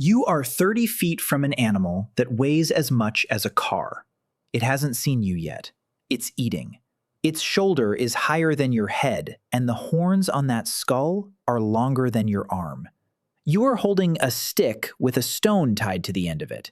You are 30 feet from an animal that weighs as much as a car. It hasn't seen you yet. It's eating. Its shoulder is higher than your head, and the horns on that skull are longer than your arm. You are holding a stick with a stone tied to the end of it.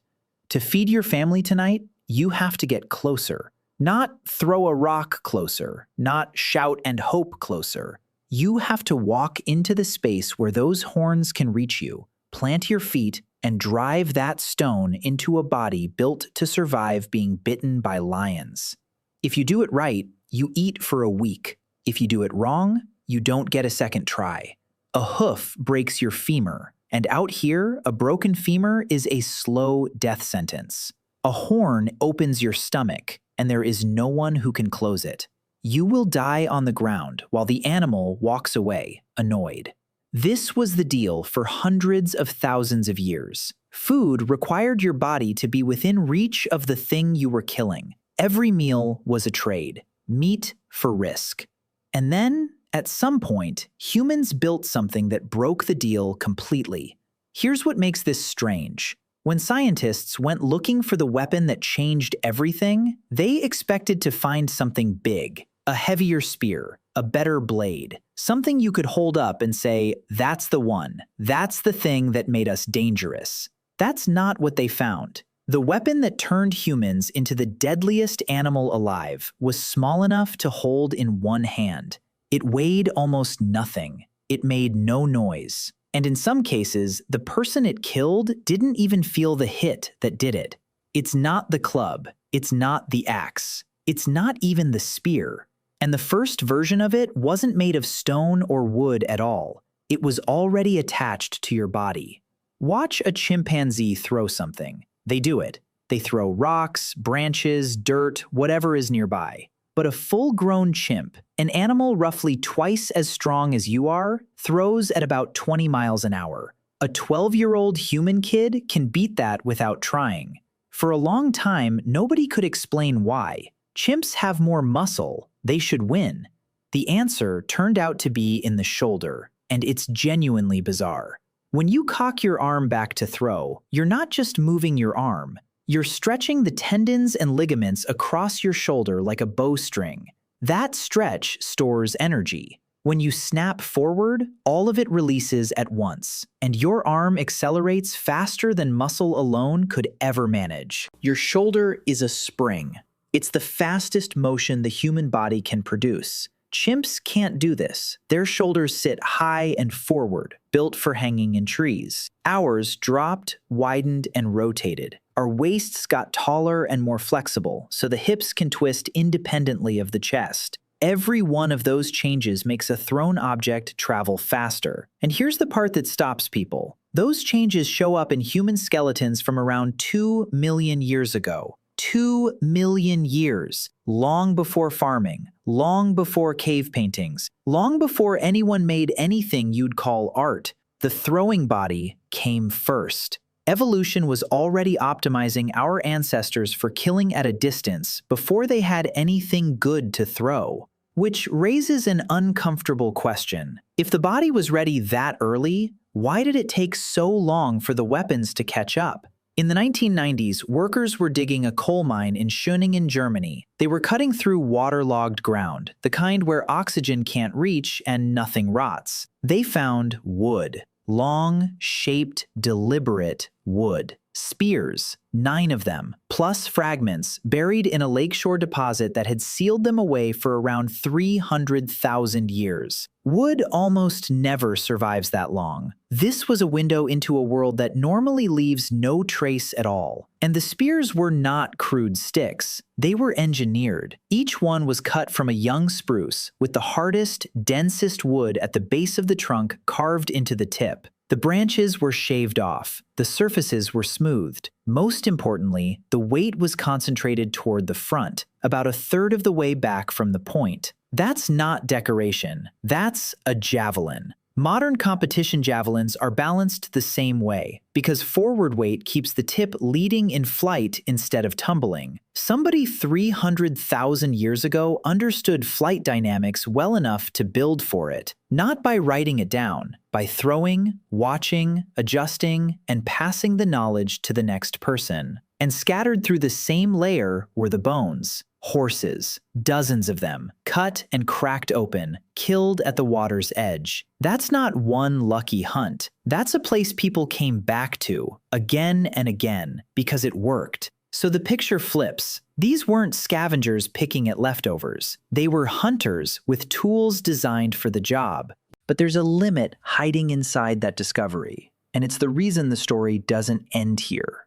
To feed your family tonight, you have to get closer. Not throw a rock closer, not shout and hope closer. You have to walk into the space where those horns can reach you, plant your feet, and drive that stone into a body built to survive being bitten by lions. If you do it right, you eat for a week. If you do it wrong, you don't get a second try. A hoof breaks your femur, and out here, a broken femur is a slow death sentence. A horn opens your stomach, and there is no one who can close it. You will die on the ground while the animal walks away, annoyed. This was the deal for hundreds of thousands of years. Food required your body to be within reach of the thing you were killing. Every meal was a trade, meat for risk. And then, at some point, humans built something that broke the deal completely. Here's what makes this strange. When scientists went looking for the weapon that changed everything, they expected to find something big, a heavier spear, a better blade, something you could hold up and say, that's the one, that's the thing that made us dangerous. That's not what they found. The weapon that turned humans into the deadliest animal alive was small enough to hold in one hand. It weighed almost nothing. It made no noise. And in some cases, the person it killed didn't even feel the hit that did it. It's not the club. It's not the axe. It's not even the spear. And the first version of it wasn't made of stone or wood at all. It was already attached to your body. Watch a chimpanzee throw something. They do it. They throw rocks, branches, dirt, whatever is nearby. But a full-grown chimp, an animal roughly twice as strong as you are, throws at about 20 miles an hour. A 12-year-old human kid can beat that without trying. For a long time, nobody could explain why. Chimps have more muscle. They should win. The answer turned out to be in the shoulder, and it's genuinely bizarre. When you cock your arm back to throw, you're not just moving your arm. You're stretching the tendons and ligaments across your shoulder like a bowstring. That stretch stores energy. When you snap forward, all of it releases at once, and your arm accelerates faster than muscle alone could ever manage. Your shoulder is a spring. It's the fastest motion the human body can produce. Chimps can't do this. Their shoulders sit high and forward, built for hanging in trees. Ours dropped, widened, and rotated. Our waists got taller and more flexible, so the hips can twist independently of the chest. Every one of those changes makes a thrown object travel faster. And here's the part that stops people. Those changes show up in human skeletons from around 2 million years ago. 2 million years, long before farming, long before cave paintings, long before anyone made anything you'd call art. The throwing body came first. Evolution was already optimizing our ancestors for killing at a distance before they had anything good to throw. Which raises an uncomfortable question. If the body was ready that early, why did it take so long for the weapons to catch up? In the 1990s, workers were digging a coal mine in Schöningen, Germany. They were cutting through waterlogged ground, the kind where oxygen can't reach and nothing rots. They found wood. Long, shaped, deliberate wood. Spears, 9 of them, plus fragments buried in a lakeshore deposit that had sealed them away for around 300,000 years. Wood almost never survives that long. This was a window into a world that normally leaves no trace at all. And the spears were not crude sticks. They were engineered. Each one was cut from a young spruce, with the hardest, densest wood at the base of the trunk carved into the tip. The branches were shaved off. The surfaces were smoothed. Most importantly, the weight was concentrated toward the front, about a third of the way back from the point. That's not decoration. That's a javelin. Modern competition javelins are balanced the same way, because forward weight keeps the tip leading in flight instead of tumbling. Somebody 300,000 years ago understood flight dynamics well enough to build for it, not by writing it down, by throwing, watching, adjusting, and passing the knowledge to the next person. And scattered through the same layer were the bones. Horses, dozens of them, cut and cracked open, killed at the water's edge. That's not one lucky hunt. That's a place people came back to, again and again, because it worked. So the picture flips. These weren't scavengers picking at leftovers. They were hunters with tools designed for the job. But there's a limit hiding inside that discovery, and it's the reason the story doesn't end here.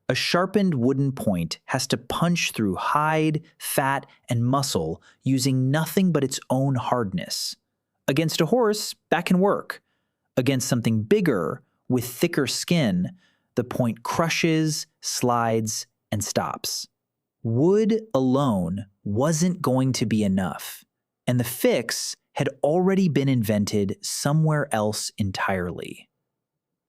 A sharpened wooden point has to punch through hide, fat, and muscle using nothing but its own hardness. Against a horse, that can work. Against something bigger, with thicker skin, the point crushes, slides, and stops. Wood alone wasn't going to be enough, and the fix had already been invented somewhere else entirely.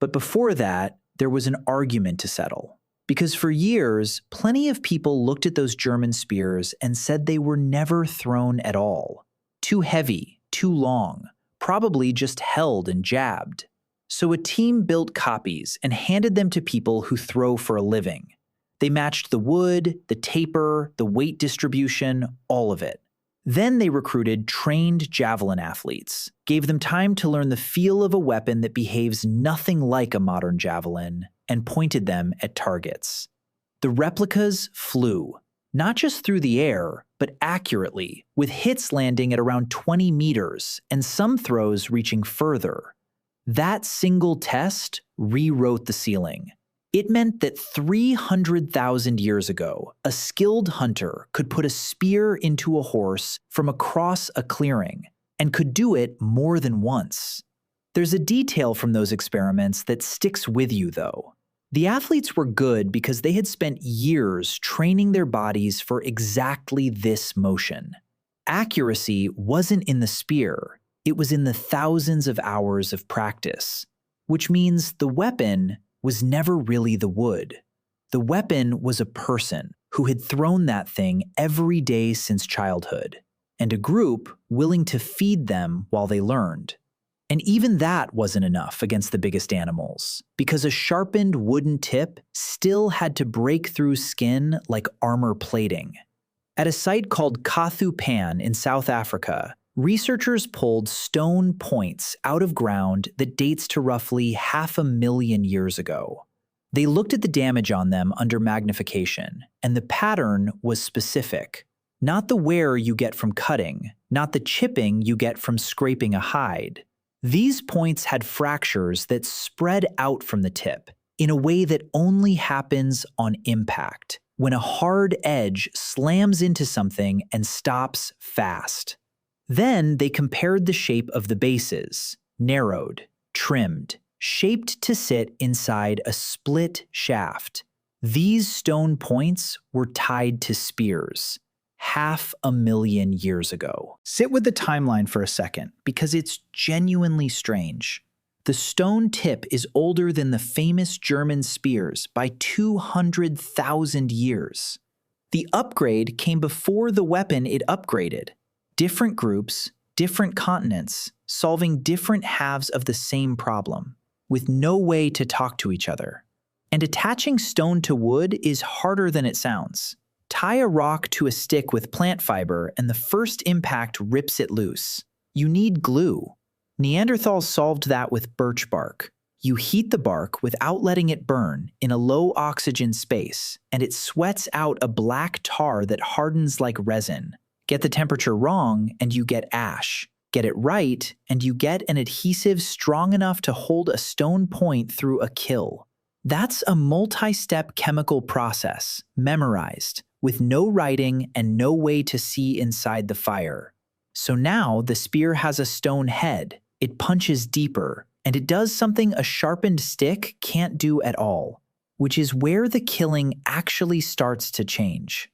But before that, there was an argument to settle. Because for years, plenty of people looked at those German spears and said they were never thrown at all. Too heavy, too long, probably just held and jabbed. So a team built copies and handed them to people who throw for a living. They matched the wood, the taper, the weight distribution, all of it. Then they recruited trained javelin athletes, gave them time to learn the feel of a weapon that behaves nothing like a modern javelin, and pointed them at targets. The replicas flew, not just through the air, but accurately, with hits landing at around 20 meters and some throws reaching further. That single test rewrote the ceiling. It meant that 300,000 years ago, a skilled hunter could put a spear into a horse from across a clearing, and could do it more than once. There's a detail from those experiments that sticks with you, though. The athletes were good because they had spent years training their bodies for exactly this motion. Accuracy wasn't in the spear, it was in the thousands of hours of practice, which means the weapon was never really the wood. The weapon was a person who had thrown that thing every day since childhood, and a group willing to feed them while they learned. And even that wasn't enough against the biggest animals, because a sharpened wooden tip still had to break through skin like armor plating. At a site called Kathu Pan in South Africa, researchers pulled stone points out of ground that dates to roughly 500,000 years ago. They looked at the damage on them under magnification, and the pattern was specific. Not the wear you get from cutting, not the chipping you get from scraping a hide. These points had fractures that spread out from the tip in a way that only happens on impact, when a hard edge slams into something and stops fast. Then they compared the shape of the bases, narrowed, trimmed, shaped to sit inside a split shaft. These stone points were tied to spears, 500,000 years ago. Sit with the timeline for a second, because it's genuinely strange. The stone tip is older than the famous German spears by 200,000 years. The upgrade came before the weapon it upgraded. Different groups, different continents, solving different halves of the same problem, with no way to talk to each other. And attaching stone to wood is harder than it sounds. Tie a rock to a stick with plant fiber and the first impact rips it loose. You need glue. Neanderthals solved that with birch bark. You heat the bark without letting it burn in a low oxygen space, and it sweats out a black tar that hardens like resin. Get the temperature wrong and you get ash. Get it right and you get an adhesive strong enough to hold a stone point through a kill. That's a multi-step chemical process, memorized, with no writing and no way to see inside the fire. So now the spear has a stone head, it punches deeper, and it does something a sharpened stick can't do at all, which is where the killing actually starts to change.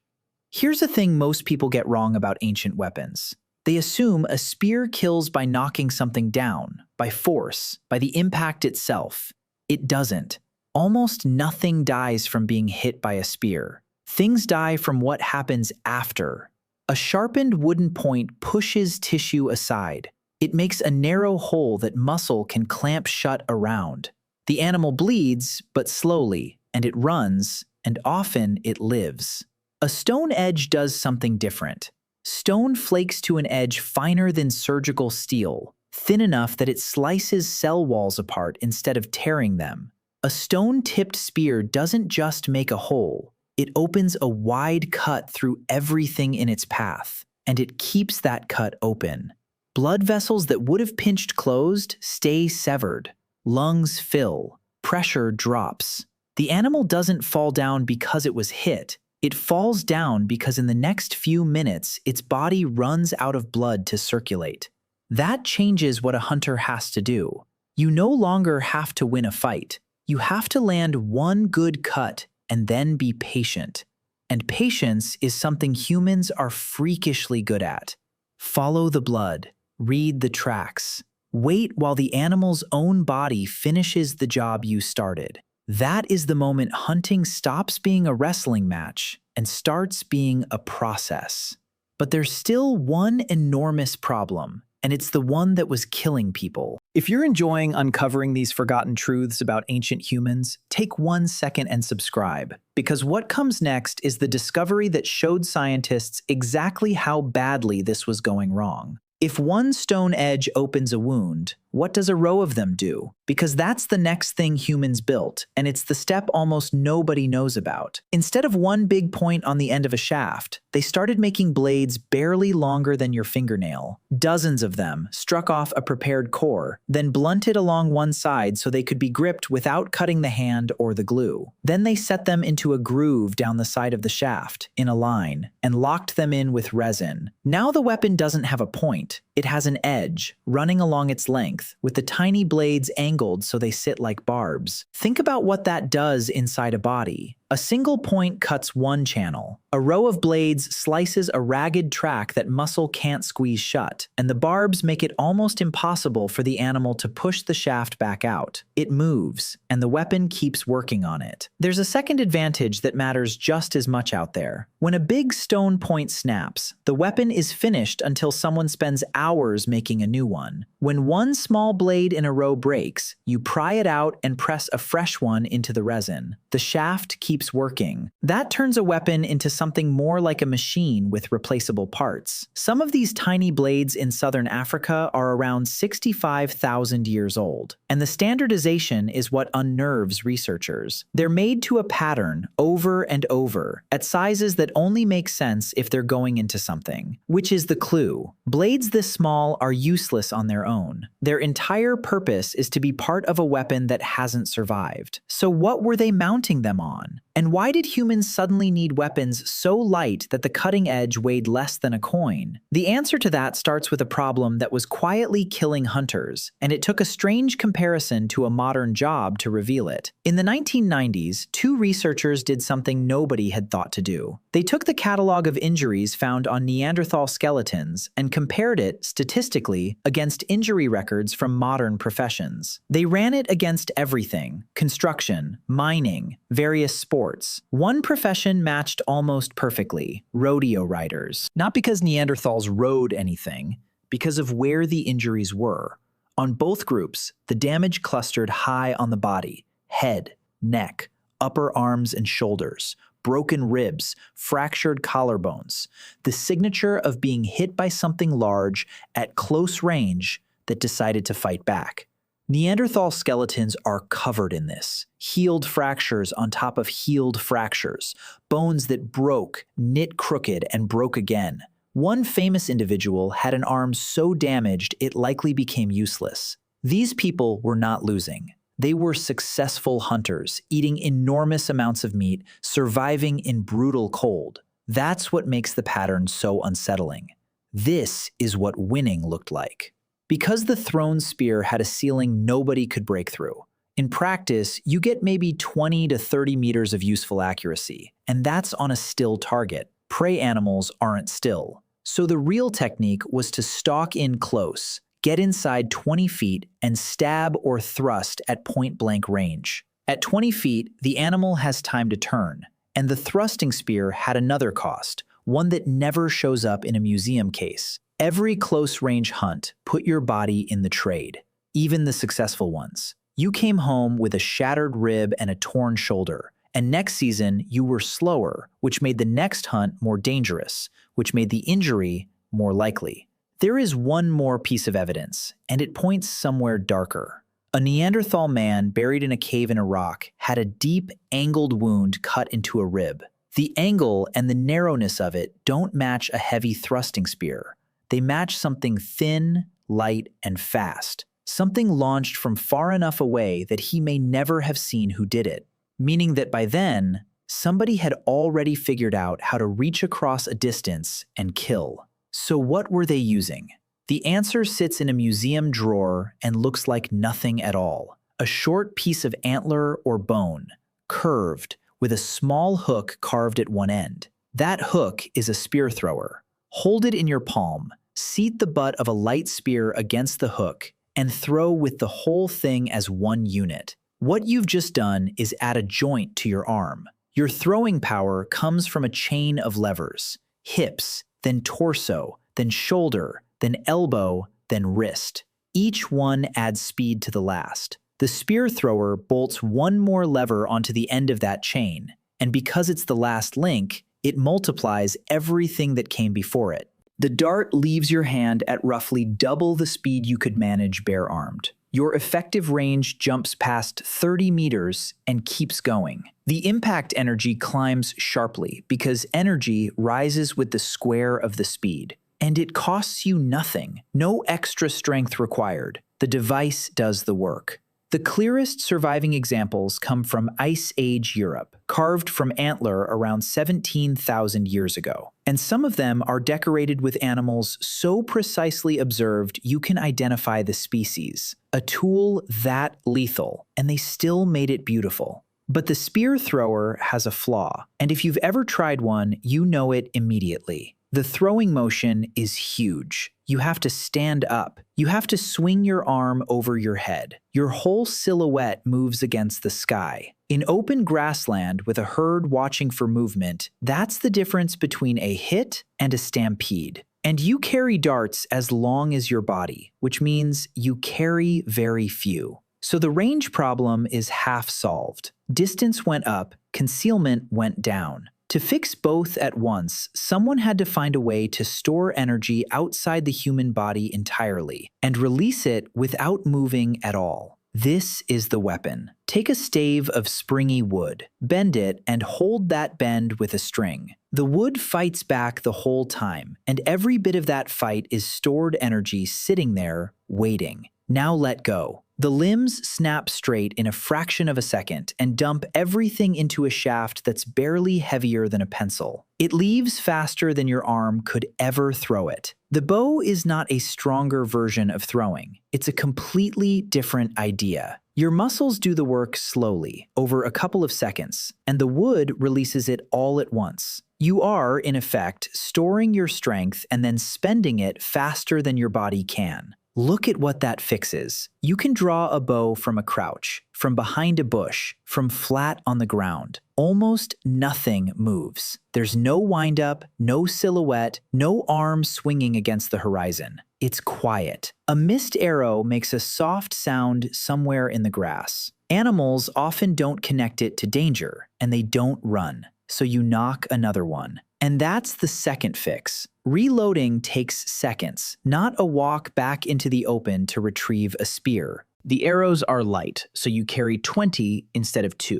Here's a thing most people get wrong about ancient weapons. They assume a spear kills by knocking something down, by force, by the impact itself. It doesn't. Almost nothing dies from being hit by a spear. Things die from what happens after. A sharpened wooden point pushes tissue aside. It makes a narrow hole that muscle can clamp shut around. The animal bleeds, but slowly, and it runs, and often it lives. A stone edge does something different. Stone flakes to an edge finer than surgical steel, thin enough that it slices cell walls apart instead of tearing them. A stone-tipped spear doesn't just make a hole. It opens a wide cut through everything in its path, and it keeps that cut open. Blood vessels that would have pinched closed stay severed. Lungs fill. Pressure drops. The animal doesn't fall down because it was hit. It falls down because in the next few minutes, its body runs out of blood to circulate. That changes what a hunter has to do. You no longer have to win a fight. You have to land one good cut and then be patient. And patience is something humans are freakishly good at. Follow the blood. Read the tracks. Wait while the animal's own body finishes the job you started. That is the moment hunting stops being a wrestling match and starts being a process. But there's still one enormous problem, and it's the one that was killing people. If you're enjoying uncovering these forgotten truths about ancient humans, take 1 second and subscribe, because what comes next is the discovery that showed scientists exactly how badly this was going wrong. If one stone edge opens a wound, what does a row of them do? Because that's the next thing humans built, and it's the step almost nobody knows about. Instead of one big point on the end of a shaft, they started making blades barely longer than your fingernail. Dozens of them struck off a prepared core, then blunted along one side so they could be gripped without cutting the hand or the glue. Then they set them into a groove down the side of the shaft, in a line, and locked them in with resin. Now the weapon doesn't have a point. It has an edge, running along its length, with the tiny blades angled so they sit like barbs. Think about what that does inside a body. A single point cuts one channel. A row of blades slices a ragged track that muscle can't squeeze shut, and the barbs make it almost impossible for the animal to push the shaft back out. It moves, and the weapon keeps working on it. There's a second advantage that matters just as much out there. When a big stone point snaps, the weapon is finished until someone spends hours making a new one. When one small blade in a row breaks, you pry it out and press a fresh one into the resin. The shaft keeps working. That turns a weapon into something more like a machine with replaceable parts. Some of these tiny blades in southern Africa are around 65,000 years old, and the standardization is what unnerves researchers. They're made to a pattern over and over, at sizes that only make sense if they're going into something, which is the clue. Blades this small are useless on their own. Their entire purpose is to be part of a weapon that hasn't survived. So what were they mounting them on? And why did humans suddenly need weapons so light that the cutting edge weighed less than a coin? The answer to that starts with a problem that was quietly killing hunters, and it took a strange comparison to a modern job to reveal it. In the 1990s, two researchers did something nobody had thought to do. They took the catalog of injuries found on Neanderthal skeletons and compared it, statistically, against injury records from modern professions. They ran it against everything: construction, mining, various sports. One profession matched almost perfectly: rodeo riders. Not because Neanderthals rode anything, because of where the injuries were. On both groups, the damage clustered high on the body: head, neck, upper arms and shoulders, broken ribs, fractured collarbones, the signature of being hit by something large at close range that decided to fight back. Neanderthal skeletons are covered in this. Healed fractures on top of healed fractures, bones that broke, knit crooked, and broke again. One famous individual had an arm so damaged it likely became useless. These people were not losing. They were successful hunters, eating enormous amounts of meat, surviving in brutal cold. That's what makes the pattern so unsettling. This is what winning looked like. Because the thrown spear had a ceiling nobody could break through. In practice, you get maybe 20 to 30 meters of useful accuracy, and that's on a still target. Prey animals aren't still. So the real technique was to stalk in close, get inside 20 feet, and stab or thrust at point-blank range. At 20 feet, the animal has time to turn, and the thrusting spear had another cost, one that never shows up in a museum case. Every close-range hunt put your body in the trade, even the successful ones. You came home with a shattered rib and a torn shoulder, and next season you were slower, which made the next hunt more dangerous, which made the injury more likely. There is one more piece of evidence, and it points somewhere darker. A Neanderthal man buried in a cave in Iraq had a deep, angled wound cut into a rib. The angle and the narrowness of it don't match a heavy thrusting spear. They match something thin, light, and fast. Something launched from far enough away that he may never have seen who did it. Meaning that by then, somebody had already figured out how to reach across a distance and kill. So what were they using? The answer sits in a museum drawer and looks like nothing at all. A short piece of antler or bone, curved, with a small hook carved at one end. That hook is a spear thrower. Hold it in your palm, seat the butt of a light spear against the hook, and throw with the whole thing as one unit. What you've just done is add a joint to your arm. Your throwing power comes from a chain of levers: hips, then torso, then shoulder, then elbow, then wrist. Each one adds speed to the last. The spear thrower bolts one more lever onto the end of that chain, and because it's the last link, it multiplies everything that came before it. The dart leaves your hand at roughly double the speed you could manage bare-armed. Your effective range jumps past 30 meters and keeps going. The impact energy climbs sharply because energy rises with the square of the speed. And it costs you nothing. No extra strength required. The device does the work. The clearest surviving examples come from Ice Age Europe, carved from antler around 17,000 years ago. And some of them are decorated with animals so precisely observed you can identify the species. A tool that lethal, and they still made it beautiful. But the spear thrower has a flaw, and if you've ever tried one, you know it immediately. The throwing motion is huge. You have to stand up. You have to swing your arm over your head. Your whole silhouette moves against the sky. In open grassland with a herd watching for movement, that's the difference between a hit and a stampede. And you carry darts as long as your body, which means you carry very few. So the range problem is half solved. Distance went up, concealment went down. To fix both at once, someone had to find a way to store energy outside the human body entirely and release it without moving at all. This is the weapon. Take a stave of springy wood, bend it, and hold that bend with a string. The wood fights back the whole time, and every bit of that fight is stored energy sitting there, waiting. Now let go. The limbs snap straight in a fraction of a second and dump everything into a shaft that's barely heavier than a pencil. It leaves faster than your arm could ever throw it. The bow is not a stronger version of throwing. It's a completely different idea. Your muscles do the work slowly, over a couple of seconds, and the wood releases it all at once. You are, in effect, storing your strength and then spending it faster than your body can. Look at what that fixes. You can draw a bow from a crouch, from behind a bush, from flat on the ground. Almost nothing moves. There's no windup, no silhouette, no arm swinging against the horizon. It's quiet. A missed arrow makes a soft sound somewhere in the grass. Animals often don't connect it to danger, and they don't run. So you knock another one. And that's the second fix. Reloading takes seconds, not a walk back into the open to retrieve a spear. The arrows are light, so you carry 20 instead of 2.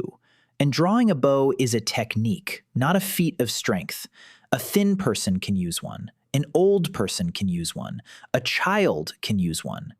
And drawing a bow is a technique, not a feat of strength. A thin person can use one. An old person can use one. A child can use one.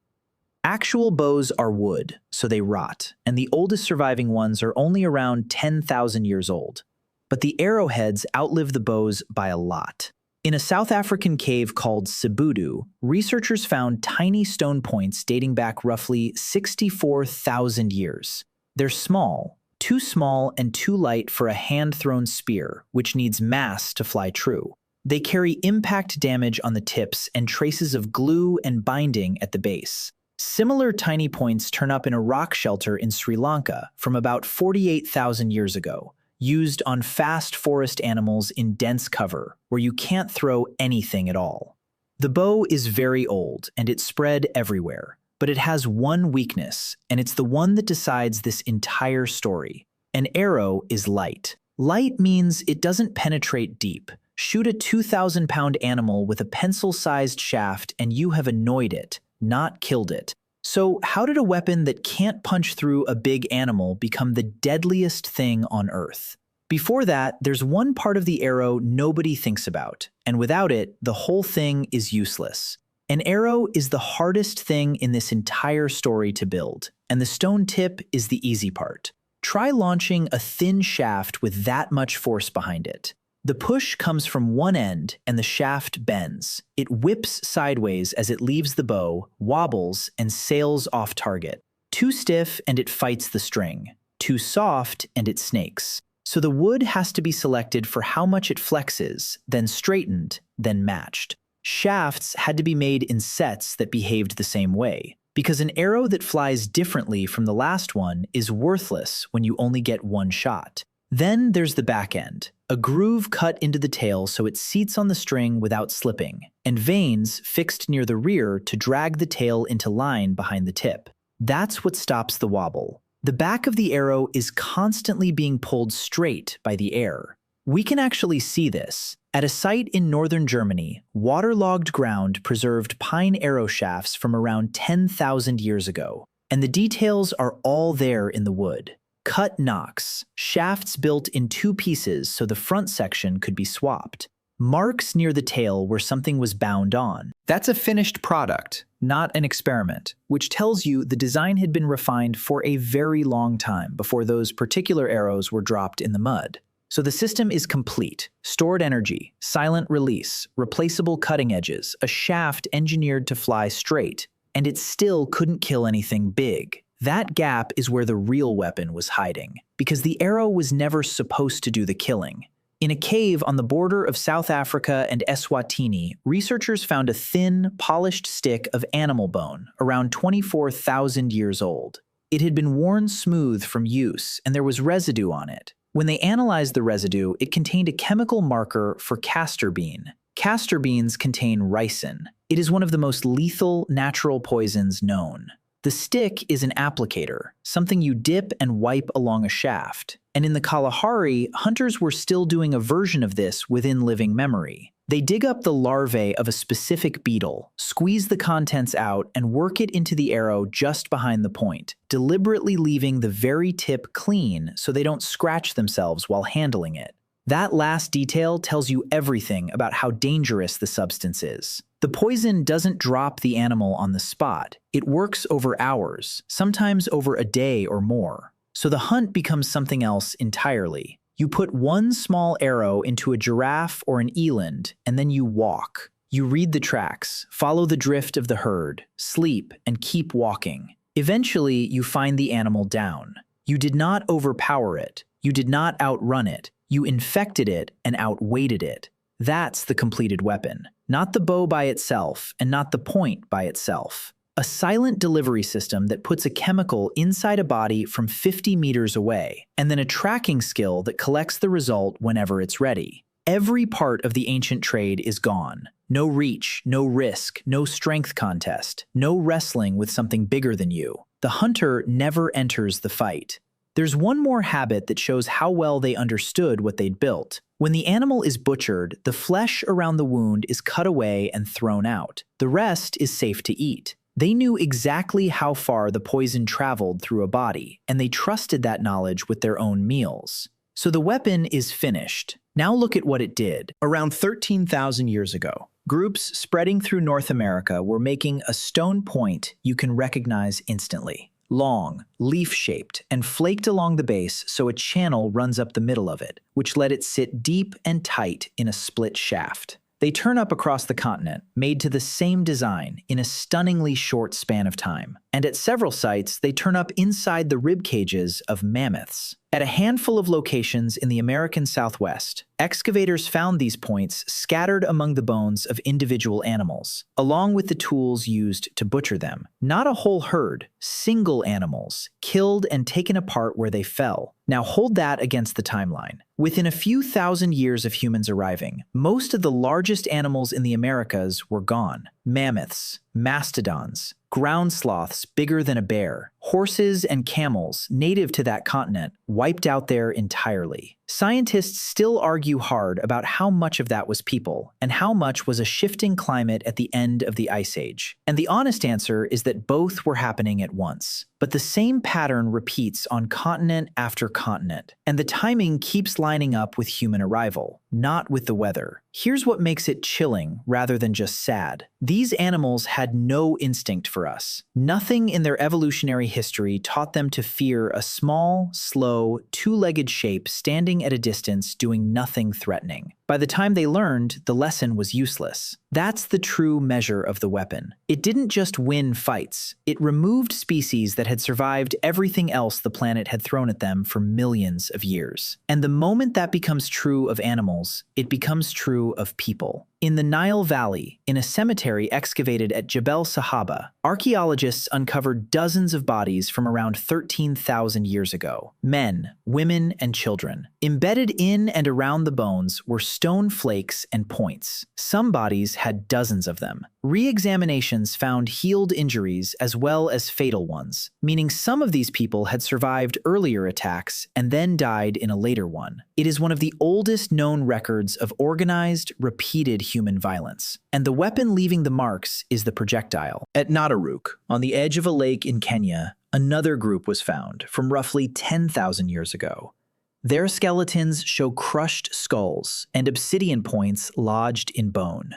Actual bows are wood, so they rot, and the oldest surviving ones are only around 10,000 years old. But the arrowheads outlive the bows by a lot. In a South African cave called Sibudu, researchers found tiny stone points dating back roughly 64,000 years. They're too small and too light for a hand-thrown spear, which needs mass to fly true. They carry impact damage on the tips and traces of glue and binding at the base. Similar tiny points turn up in a rock shelter in Sri Lanka from about 48,000 years ago, used on fast forest animals in dense cover, where you can't throw anything at all. The bow is very old, and it's spread everywhere, but it has one weakness, and it's the one that decides this entire story. An arrow is light. Light means it doesn't penetrate deep. Shoot a 2,000-pound animal with a pencil-sized shaft and you have annoyed it, not killed it. So how did a weapon that can't punch through a big animal become the deadliest thing on Earth? Before that, there's one part of the arrow nobody thinks about, and without it, the whole thing is useless. An arrow is the hardest thing in this entire story to build, and the stone tip is the easy part. Try launching a thin shaft with that much force behind it. The push comes from one end and the shaft bends. It whips sideways as it leaves the bow, wobbles, and sails off target. Too stiff and it fights the string. Too soft and it snakes. So the wood has to be selected for how much it flexes, then straightened, then matched. Shafts had to be made in sets that behaved the same way, because an arrow that flies differently from the last one is worthless when you only get one shot. Then there's the back end, a groove cut into the tail so it seats on the string without slipping, and vanes fixed near the rear to drag the tail into line behind the tip. That's what stops the wobble. The back of the arrow is constantly being pulled straight by the air. We can actually see this. At a site in northern Germany, waterlogged ground preserved pine arrow shafts from around 10,000 years ago, and the details are all there in the wood. Cut nocks, shafts built in two pieces so the front section could be swapped. Marks near the tail where something was bound on. That's a finished product, not an experiment, which tells you the design had been refined for a very long time before those particular arrows were dropped in the mud. So the system is complete. Stored energy, silent release, replaceable cutting edges, a shaft engineered to fly straight, and it still couldn't kill anything big. That gap is where the real weapon was hiding, because the arrow was never supposed to do the killing. In a cave on the border of South Africa and Eswatini, researchers found a thin, polished stick of animal bone, around 24,000 years old. It had been worn smooth from use, and there was residue on it. When they analyzed the residue, it contained a chemical marker for castor bean. Castor beans contain ricin. It is one of the most lethal natural poisons known. The stick is an applicator, something you dip and wipe along a shaft. And in the Kalahari, hunters were still doing a version of this within living memory. They dig up the larvae of a specific beetle, squeeze the contents out, and work it into the arrow just behind the point, deliberately leaving the very tip clean so they don't scratch themselves while handling it. That last detail tells you everything about how dangerous the substance is. The poison doesn't drop the animal on the spot. It works over hours, sometimes over a day or more. So the hunt becomes something else entirely. You put one small arrow into a giraffe or an eland, and then you walk. You read the tracks, follow the drift of the herd, sleep, and keep walking. Eventually, you find the animal down. You did not overpower it. You did not outrun it. You infected it and outweighted it. That's the completed weapon. Not the bow by itself, and not the point by itself. A silent delivery system that puts a chemical inside a body from 50 meters away, and then a tracking skill that collects the result whenever it's ready. Every part of the ancient trade is gone. No reach, no risk, no strength contest, no wrestling with something bigger than you. The hunter never enters the fight. There's one more habit that shows how well they understood what they'd built. When the animal is butchered, the flesh around the wound is cut away and thrown out. The rest is safe to eat. They knew exactly how far the poison traveled through a body, and they trusted that knowledge with their own meals. So the weapon is finished. Now look at what it did. Around 13,000 years ago, groups spreading through North America were making a stone point you can recognize instantly. Long, leaf-shaped, and flaked along the base so a channel runs up the middle of it, which let it sit deep and tight in a split shaft. They turn up across the continent, made to the same design in a stunningly short span of time. And at several sites, they turn up inside the rib cages of mammoths. At a handful of locations in the American Southwest, excavators found these points scattered among the bones of individual animals, along with the tools used to butcher them. Not a whole herd, single animals, killed and taken apart where they fell. Now hold that against the timeline. Within a few thousand years of humans arriving, most of the largest animals in the Americas were gone. Mammoths, mastodons, ground sloths bigger than a bear, horses and camels native to that continent wiped out there entirely. Scientists still argue hard about how much of that was people and how much was a shifting climate at the end of the Ice Age. And the honest answer is that both were happening at once. But the same pattern repeats on continent after continent, and the timing keeps lining up with human arrival, not with the weather. Here's what makes it chilling rather than just sad. These animals had no instinct for us. Nothing in their evolutionary history taught them to fear a small, slow, two-legged shape standing at a distance doing nothing threatening. By the time they learned, the lesson was useless. That's the true measure of the weapon. It didn't just win fights. It removed species that had survived everything else the planet had thrown at them for millions of years. And the moment that becomes true of animals, it becomes true of people. In the Nile Valley, in a cemetery excavated at Jebel Sahaba, archaeologists uncovered dozens of bodies from around 13,000 years ago. Men, women, and children. Embedded in and around the bones were stone flakes and points. Some bodies had dozens of them. Re-examinations found healed injuries as well as fatal ones, meaning some of these people had survived earlier attacks and then died in a later one. It is one of the oldest known records of organized, repeated human violence. And the weapon leaving the marks is the projectile. At Nadaruk, on the edge of a lake in Kenya, another group was found from roughly 10,000 years ago. Their skeletons show crushed skulls and obsidian points lodged in bone.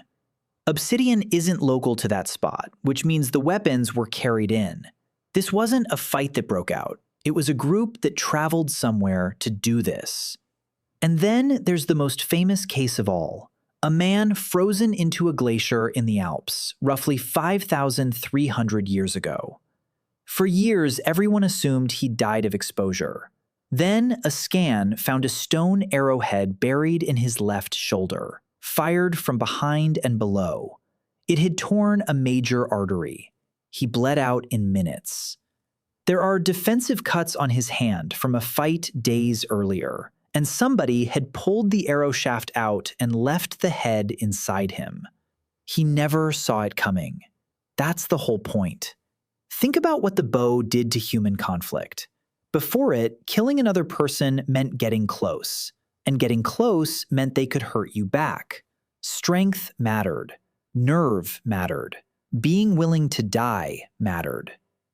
Obsidian isn't local to that spot, which means the weapons were carried in. This wasn't a fight that broke out. It was a group that traveled somewhere to do this. And then there's the most famous case of all. A man frozen into a glacier in the Alps, roughly 5,300 years ago. For years, everyone assumed he died of exposure. Then, a scan found a stone arrowhead buried in his left shoulder, fired from behind and below. It had torn a major artery. He bled out in minutes. There are defensive cuts on his hand from a fight days earlier, and somebody had pulled the arrow shaft out and left the head inside him. He never saw it coming. That's the whole point. Think about what the bow did to human conflict. Before it, killing another person meant getting close, and getting close meant they could hurt you back. Strength mattered. Nerve mattered. Being willing to die mattered.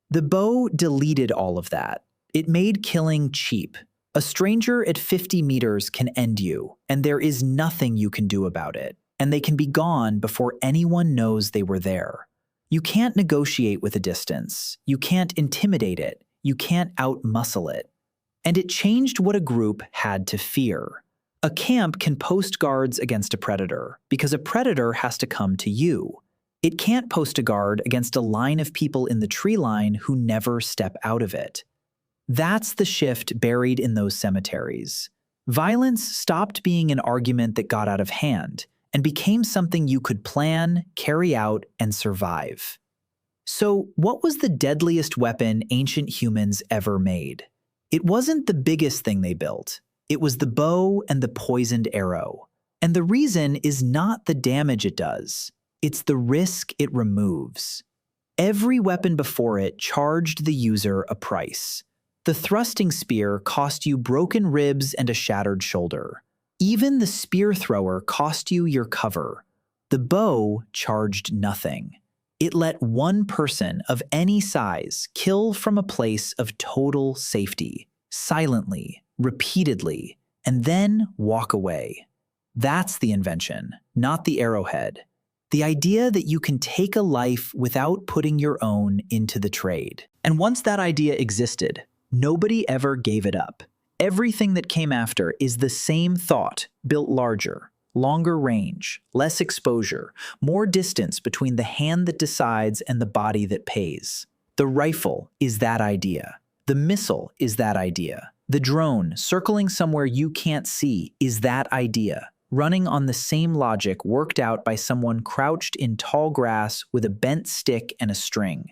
The bow deleted all of that. It made killing cheap. A stranger at 50 meters can end you, and there is nothing you can do about it, and they can be gone before anyone knows they were there. You can't negotiate with a distance. You can't intimidate it. You can't out-muscle it. And it changed what a group had to fear. A camp can post guards against a predator because a predator has to come to you. It can't post a guard against a line of people in the tree line who never step out of it. That's the shift buried in those cemeteries. Violence stopped being an argument that got out of hand and became something you could plan, carry out, and survive. So, what was the deadliest weapon ancient humans ever made? It wasn't the biggest thing they built. It was the bow and the poisoned arrow. And the reason is not the damage it does. It's the risk it removes. Every weapon before it charged the user a price. The thrusting spear cost you broken ribs and a shattered shoulder. Even the spear thrower cost you your cover. The bow charged nothing. It let one person of any size kill from a place of total safety, silently, repeatedly, and then walk away. That's the invention, not the arrowhead. The idea that you can take a life without putting your own into the trade. And once that idea existed, nobody ever gave it up. Everything that came after is the same thought, built larger. Longer range, less exposure, more distance between the hand that decides and the body that pays. The rifle is that idea. The missile is that idea. The drone circling somewhere you can't see is that idea, running on the same logic worked out by someone crouched in tall grass with a bent stick and a string.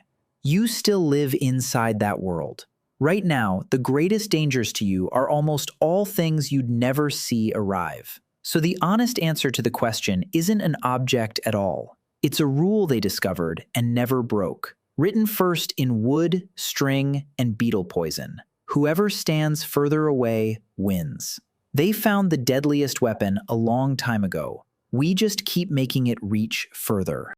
You still live inside that world. Right now, the greatest dangers to you are almost all things you'd never see arrive. So the honest answer to the question isn't an object at all. It's a rule they discovered and never broke, written first in wood, string, and beetle poison. Whoever stands further away wins. They found the deadliest weapon a long time ago. We just keep making it reach further.